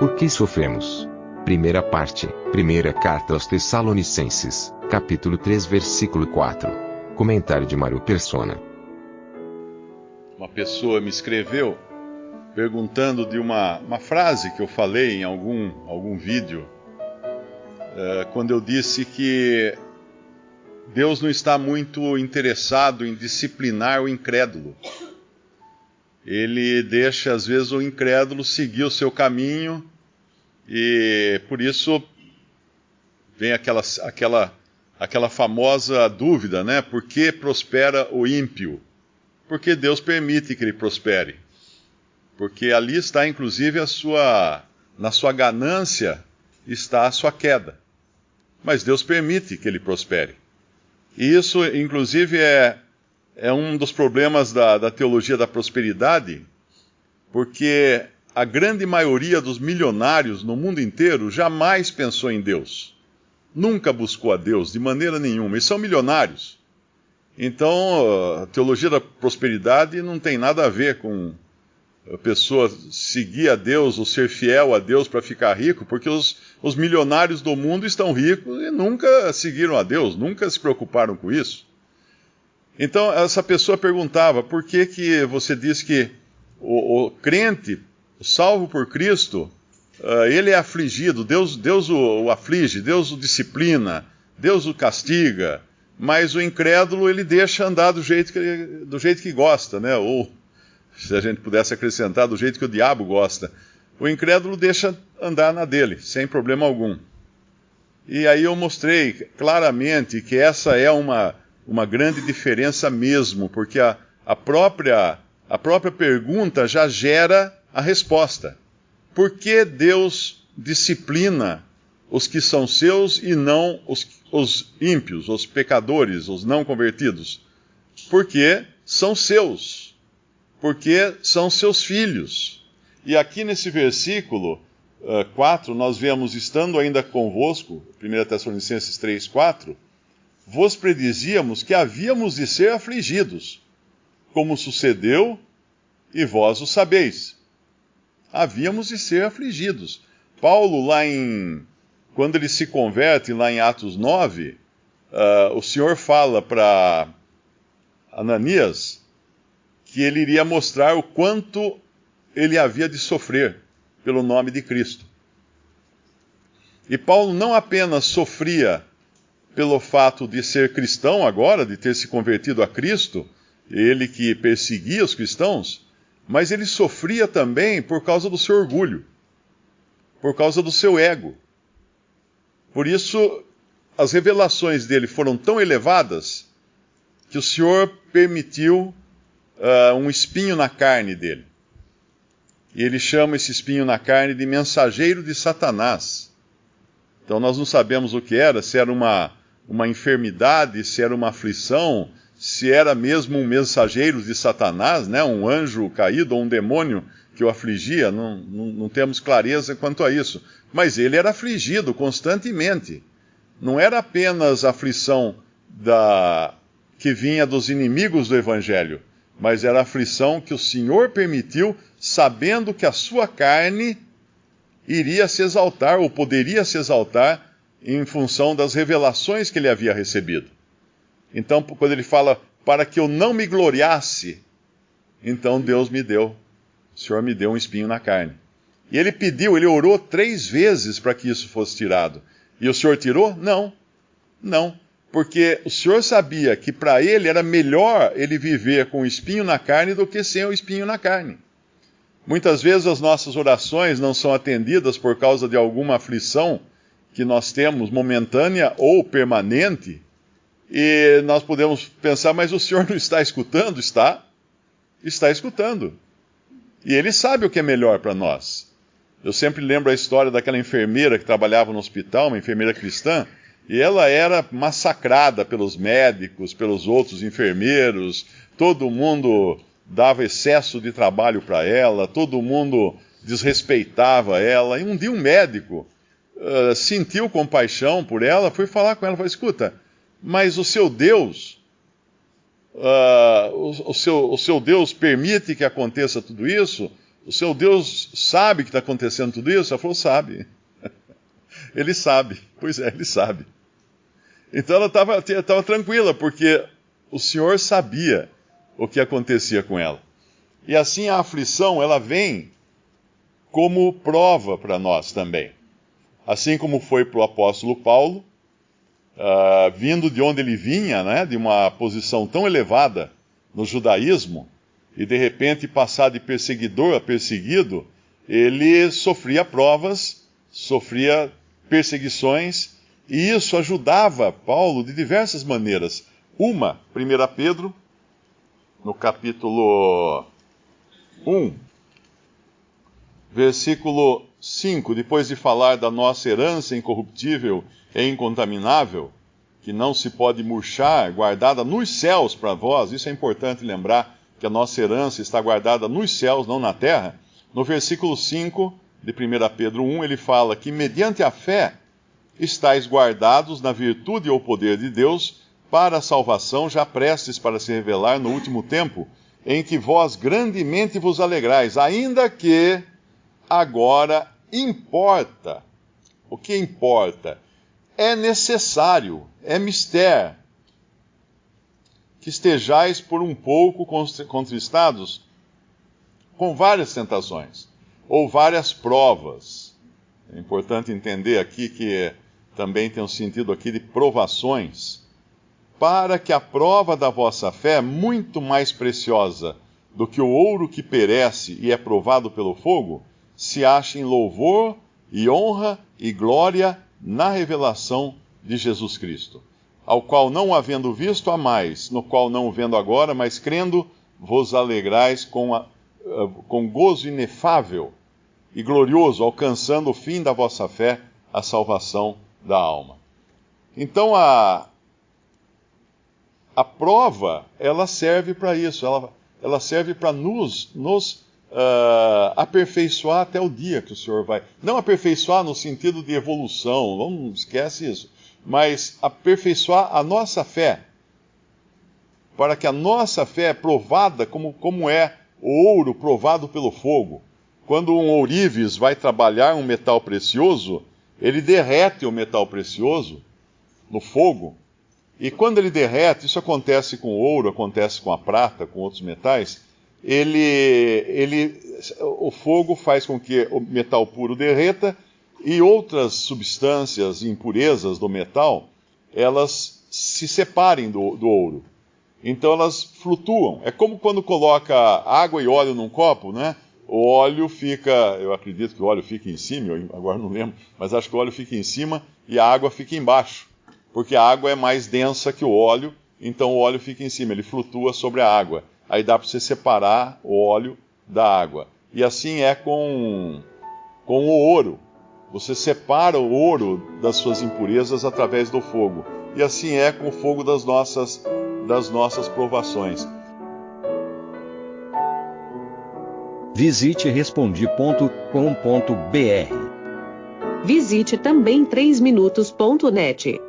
Por que sofremos? Primeira parte, primeira carta aos Tessalonicenses, capítulo 3, versículo 4. Comentário de Mário Persona. Uma pessoa me escreveu perguntando de uma frase que eu falei em algum vídeo, quando eu disse que Deus não está muito interessado em disciplinar o incrédulo. Ele deixa, às vezes, o incrédulo seguir o seu caminho e, por isso, vem aquela famosa dúvida, né? Por que prospera o ímpio? Porque Deus permite que ele prospere. Porque ali está, inclusive, na sua ganância está a sua queda. Mas Deus permite que ele prospere. E isso, inclusive, é um dos problemas da teologia da prosperidade, porque a grande maioria dos milionários no mundo inteiro jamais pensou em Deus. Nunca buscou a Deus, de maneira nenhuma. E são milionários. Então, a teologia da prosperidade não tem nada a ver com a pessoa seguir a Deus ou ser fiel a Deus para ficar rico, porque os milionários do mundo estão ricos e nunca seguiram a Deus, nunca se preocuparam com isso. Então, essa pessoa perguntava, por que você diz que o crente, o salvo por Cristo, ele é afligido, Deus o aflige, Deus o disciplina, Deus o castiga, mas o incrédulo ele deixa andar do jeito que gosta, né? Ou, se a gente pudesse acrescentar, do jeito que o diabo gosta. O incrédulo deixa andar na dele, sem problema algum. E aí eu mostrei claramente que essa é uma grande diferença mesmo, porque a própria pergunta já gera a resposta. Por que Deus disciplina os que são seus e não os ímpios, os pecadores, os não convertidos? Porque são seus. Porque são seus filhos. E aqui nesse versículo 4, nós vemos, estando ainda convosco, 1 Tessalonicenses 3, 4, vos predizíamos que havíamos de ser afligidos, como sucedeu, e vós o sabeis. Havíamos de ser afligidos. Paulo, quando ele se converte, lá em Atos 9, o Senhor fala para Ananias que ele iria mostrar o quanto ele havia de sofrer pelo nome de Cristo. E Paulo não apenas sofria pelo fato de ser cristão agora, de ter se convertido a Cristo, ele que perseguia os cristãos, mas ele sofria também por causa do seu orgulho, por causa do seu ego. Por isso, as revelações dele foram tão elevadas que o Senhor permitiu um espinho na carne dele. E ele chama esse espinho na carne de mensageiro de Satanás. Então nós não sabemos o que era, se era uma enfermidade, se era uma aflição, se era mesmo um mensageiro de Satanás, né, um anjo caído ou um demônio que o afligia, não temos clareza quanto a isso. Mas ele era afligido constantemente. Não era apenas a aflição que vinha dos inimigos do Evangelho, mas era a aflição que o Senhor permitiu, sabendo que a sua carne iria se exaltar, ou poderia se exaltar, em função das revelações que ele havia recebido. Então, quando ele fala, para que eu não me gloriasse, então Deus o Senhor me deu um espinho na carne. E ele orou 3 vezes para que isso fosse tirado. E o Senhor tirou? Não. Porque o Senhor sabia que para ele era melhor ele viver com o espinho na carne do que sem o espinho na carne. Muitas vezes as nossas orações não são atendidas por causa de alguma aflição que nós temos, momentânea ou permanente, e nós podemos pensar, mas o Senhor não está escutando? Está escutando. E Ele sabe o que é melhor para nós. Eu sempre lembro a história daquela enfermeira que trabalhava no hospital, uma enfermeira cristã, e ela era massacrada pelos médicos, pelos outros enfermeiros, todo mundo dava excesso de trabalho para ela, todo mundo desrespeitava ela, e um dia um médico sentiu compaixão por ela, foi falar com ela, falou, escuta, mas o seu Deus, o seu Deus permite que aconteça tudo isso? o seu Deus sabe que está acontecendo tudo isso? Ela falou, sabe. Ele sabe. Pois é, ele sabe. Então ela estava tranquila, porque o Senhor sabia o que acontecia com ela. E assim a aflição, ela vem como prova para nós também. Assim como foi para o apóstolo Paulo, vindo de onde ele vinha, né, de uma posição tão elevada no judaísmo, e de repente passar de perseguidor a perseguido, ele sofria provas, sofria perseguições, e isso ajudava Paulo de diversas maneiras. 1 Pedro, no capítulo 1, versículo 5, depois de falar da nossa herança incorruptível e incontaminável, que não se pode murchar, guardada nos céus para vós, isso é importante lembrar, que a nossa herança está guardada nos céus, não na terra. No versículo 5 de 1 Pedro 1, ele fala que mediante a fé estáis guardados na virtude ou poder de Deus para a salvação, já prestes para se revelar no último tempo, em que vós grandemente vos alegrais, ainda que agora importa. O que importa? É necessário, é mister, que estejais por um pouco contristados com várias tentações, ou várias provas. É importante entender aqui que também tem um sentido aqui de provações, para que a prova da vossa fé, muito mais preciosa do que o ouro que perece e é provado pelo fogo, se ache em louvor e honra e glória na revelação de Jesus Cristo, ao qual não havendo visto amais, no qual não vendo agora, mas crendo, vos alegrais com gozo inefável e glorioso, alcançando o fim da vossa fé, a salvação da alma. Então a prova, ela serve para isso, ela serve para nos aperfeiçoar até o dia que o Senhor vai. Não aperfeiçoar no sentido de evolução, não esquece isso, mas aperfeiçoar a nossa fé, para que a nossa fé é provada como é o ouro provado pelo fogo. Quando um ourives vai trabalhar um metal precioso, ele derrete o metal precioso no fogo, e quando ele derrete, isso acontece com o ouro, acontece com a prata, com outros metais, o fogo faz com que o metal puro derreta e outras substâncias, impurezas do metal, elas se separem do ouro. Então elas flutuam. É como quando coloca água e óleo num copo, né? O óleo fica, eu acredito que o óleo fica em cima, eu agora não lembro, mas acho que o óleo fica em cima e a água fica embaixo, porque a água é mais densa que o óleo, então o óleo fica em cima, ele flutua sobre a água. Aí dá para você separar o óleo da água. E assim é com o ouro. Você separa o ouro das suas impurezas através do fogo. E assim é com o fogo das nossas provações. Visite Respondi.com.br. Visite também 3minutos.net.